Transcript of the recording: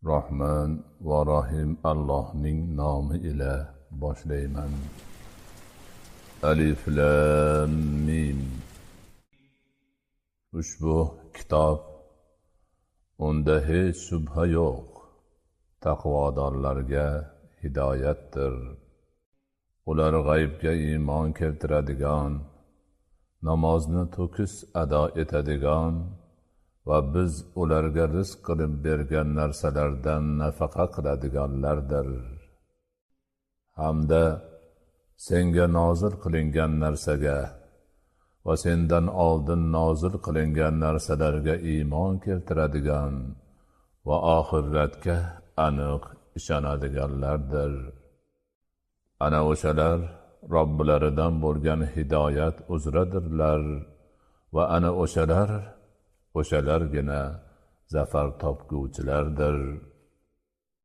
Rahman va Rahim Allohning nomi ila boshlayman. Alif Lam Mim. Ushbu kitob unda hech shubha yo'q, taqvodorlarga hidoyatdir. Ular g'aybga iymon keltiradigan, namozni to'kis ado etadigan va biz ularga rizq qilib bergan narsalardan nafaqa qiladiganlardir. Hamda senga nozil qilingan narsaga va sendan oldin nozil qilingan narsalarga iymon keltiradigan va oxiratga aniq ishonadiganlardir. Ana o'shalar Robbilaridan bo'lgan hidoyat uzradirlar va ana o'shalargina zafar topguvchilardir.